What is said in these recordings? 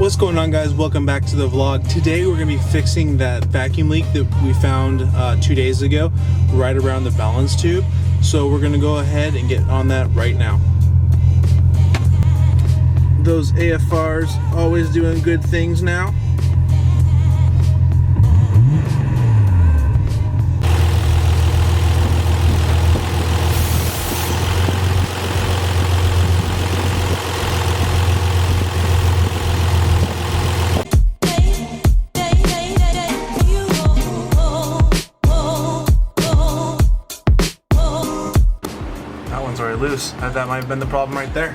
What's going on, guys? Welcome back to the vlog. Today we're going to be fixing that vacuum leak that we found 2 days ago right around the balance tube. So we're going to go ahead and get on that right now. Those AFRs always doing good things now. Already loose. That might have been the problem right there.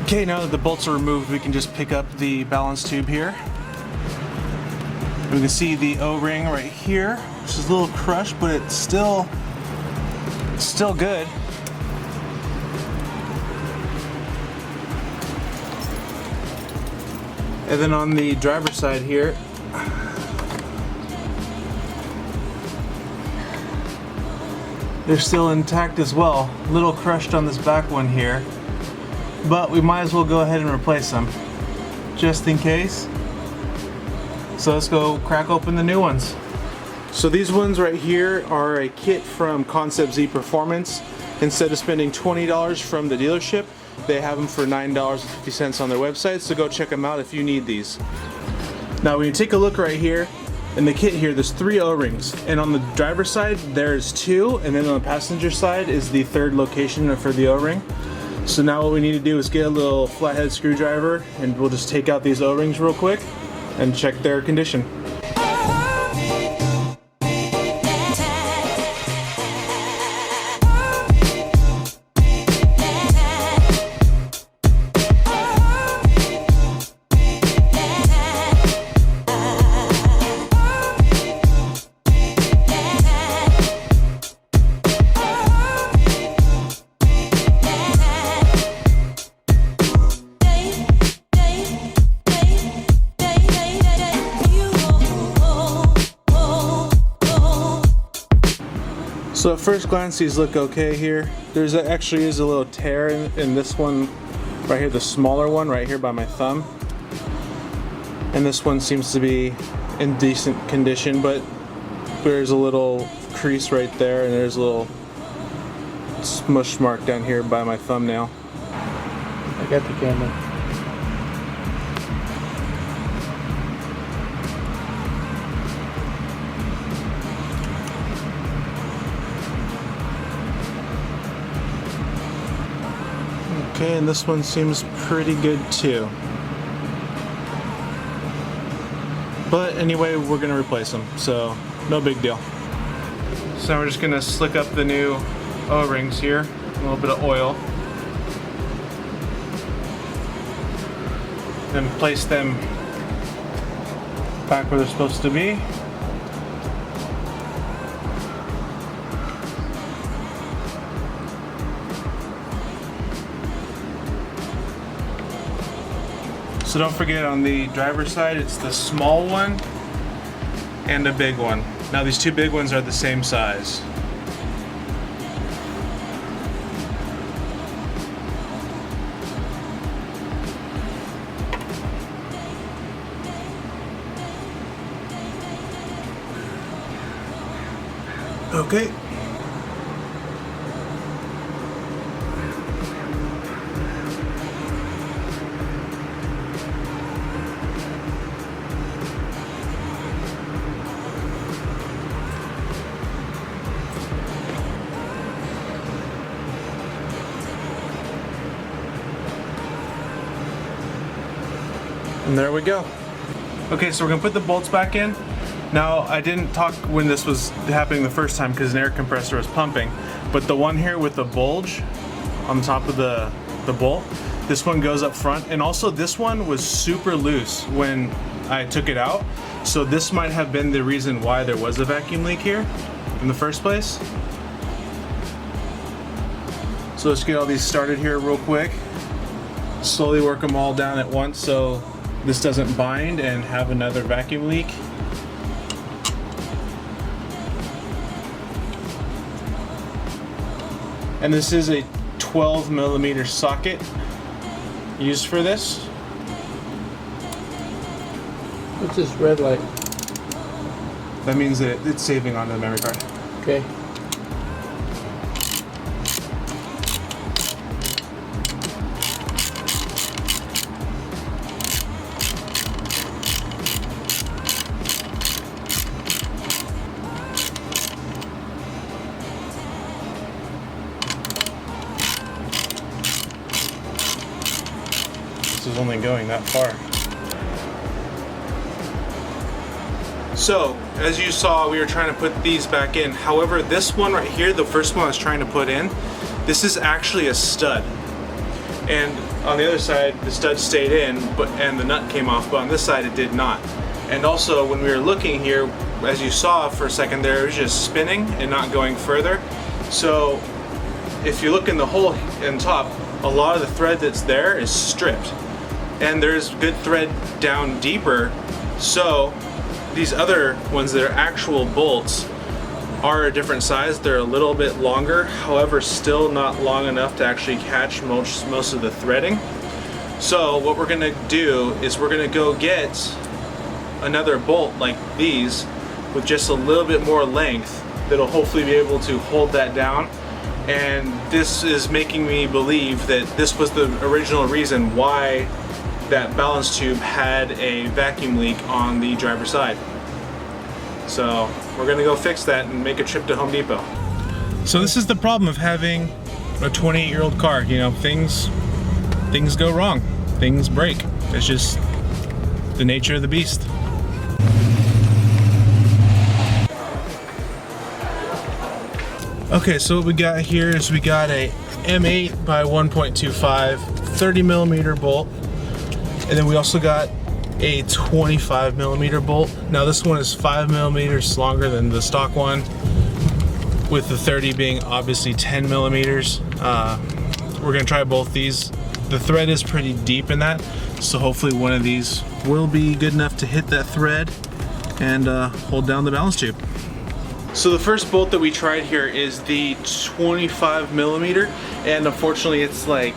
Okay, now that the bolts are removed, we can just pick up the balance tube here. We can see the O-ring right here, which is a little crushed, but it's still good. And then on the driver's side here, they're still intact as well. A little crushed on this back one here. But we might as well go ahead and replace them, just in case. So let's go crack open the new ones. So these ones right here are a kit from Concept Z Performance. Instead of spending $20 from the dealership, they have them for $9.50 on their website, so go check them out if you need these. Now when you take a look right here, in the kit here, there's 3 O-rings, and on the driver's side there's 2, and then on the passenger side is the 3rd location for the O-ring. So now what we need to do is get a little flathead screwdriver, and we'll just take out these O-rings real quick and check their condition. So at first glance these look okay here. There's actually is a little tear in this one right here, the smaller one right here by my thumb. And this one seems to be in decent condition, but there's a little crease right there, and there's a little smush mark down here by my thumbnail. I got the camera. Okay, and this one seems pretty good too. But anyway, we're gonna replace them, so no big deal. So we're just gonna slick up the new O-rings here, a little bit of oil. Then place them back where they're supposed to be. So don't forget, on the driver's side, it's the small one and a big one. Now these 2 big ones are the same size. Okay. And there we go. Okay, so we're gonna put the bolts back in. Now, I didn't talk when this was happening the first time because an air compressor was pumping, but the one here with the bulge on top of the bolt, this one goes up front, and also this one was super loose when I took it out, so this might have been the reason why there was a vacuum leak here in the first place. So let's get all these started here real quick. Slowly work them all down at once so this doesn't bind and have another vacuum leak. And this is a 12mm socket used for this. What's this red light? That means that it's saving onto the memory card. Okay. This is only going that far. So, as you saw, we were trying to put these back in. However, this one right here, the first one I was trying to put in, this is actually a stud. And on the other side, the stud stayed in, and the nut came off, but on this side it did not. And also, when we were looking here, as you saw for a second there, it was just spinning and not going further. So, if you look in the hole in top, a lot of the thread that's there is stripped. And there's good thread down deeper, so these other ones that are actual bolts are a different size. They're a little bit longer, however still not long enough to actually catch most of the threading. So what we're gonna do is we're gonna go get another bolt like these with just a little bit more length that'll hopefully be able to hold that down. And this is making me believe that this was the original reason why that balance tube had a vacuum leak on the driver's side. So we're gonna go fix that and make a trip to Home Depot. So this is the problem of having a 28-year-old car. You know, things go wrong, things break. It's just the nature of the beast. Okay, so what we got here is we got a M8 by 1.25 30mm bolt. And then we also got a 25mm bolt. Now this one is 5mm longer than the stock one, with the 30 being obviously 10mm. We're gonna try both these. The thread is pretty deep in that, so hopefully one of these will be good enough to hit that thread and hold down the balance tube. So the first bolt that we tried here is the 25mm, and unfortunately it's like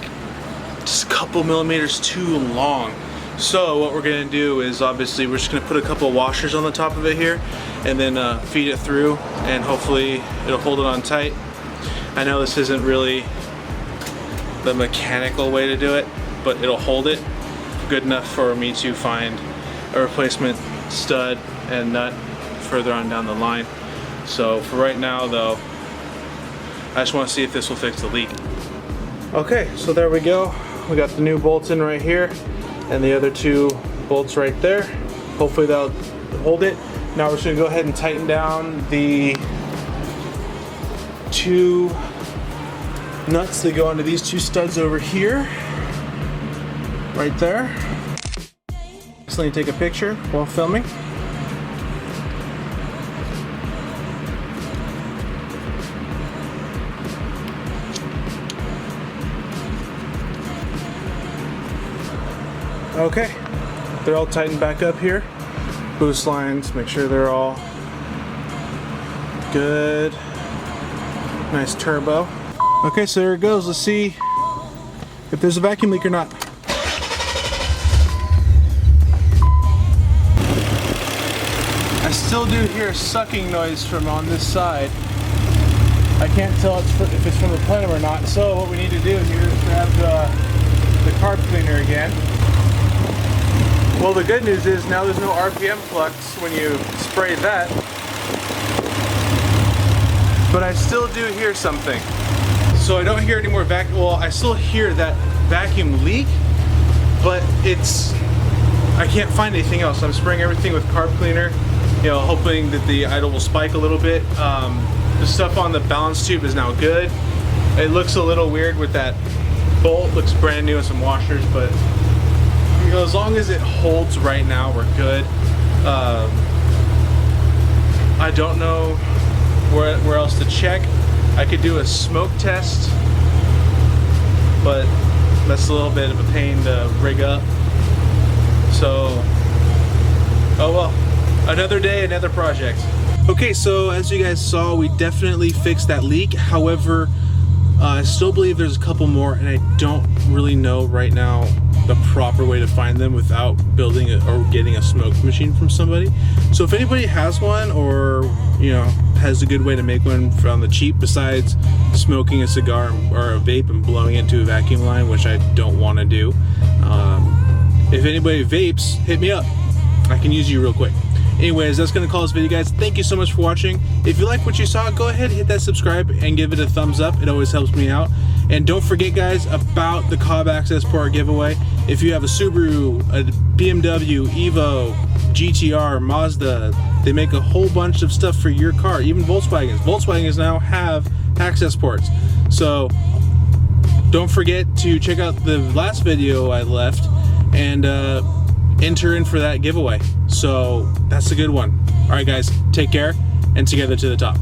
just a couple millimeters too long. So what we're gonna do is obviously we're just gonna put a couple washers on the top of it here and then feed it through, and hopefully it'll hold it on tight. I know this isn't really the mechanical way to do it, but it'll hold it good enough for me to find a replacement stud and nut further on down the line. So for right now though, I just want to see if this will fix the leak. Okay, so there we go. We got the new bolts in right here and the other two bolts right there. Hopefully that'll hold it. Now we're just gonna go ahead and tighten down the two nuts that go onto these two studs over here. Right there. Just let me take a picture while filming. Okay, they're all tightened back up here. Boost lines, make sure they're all good. Nice turbo. Okay, so there it goes. Let's see if there's a vacuum leak or not. I still do hear a sucking noise from on this side. I can't tell if it's from the plenum or not. So what we need to do here is grab the carb cleaner again. Well, the good news is now there's no RPM flux when you spray that, but I still do hear something. So I don't hear any more vacuum. Well, I still hear that vacuum leak, but I can't find anything else. I'm spraying everything with carb cleaner hoping that the idle will spike a little bit. The stuff on the balance tube is now good. It looks a little weird with that bolt, looks brand new with some washers, but as long as it holds right now, we're good. I don't know where else to check. I could do a smoke test, but that's a little bit of a pain to rig up. So, oh well, another day, another project. Okay, so as you guys saw, we definitely fixed that leak. However, I still believe there's a couple more, and I don't really know right now the proper way to find them without building or getting a smoke machine from somebody. So if anybody has one, or has a good way to make one from the cheap besides smoking a cigar or a vape and blowing it into a vacuum line, which I don't want to do, if anybody vapes, hit me up. I can use you real quick. Anyways, that's gonna call this video, guys. Thank you so much for watching. If you like what you saw, go ahead, hit that subscribe and give it a thumbs up. It always helps me out. And don't forget, guys, about the Cobb Access Port giveaway. If you have a Subaru, a BMW, Evo, GTR, Mazda, they make a whole bunch of stuff for your car, even Volkswagens. Volkswagens now have access ports. So don't forget to check out the last video I left and enter in for that giveaway. So that's a good one. All right, guys, take care, and together to the top.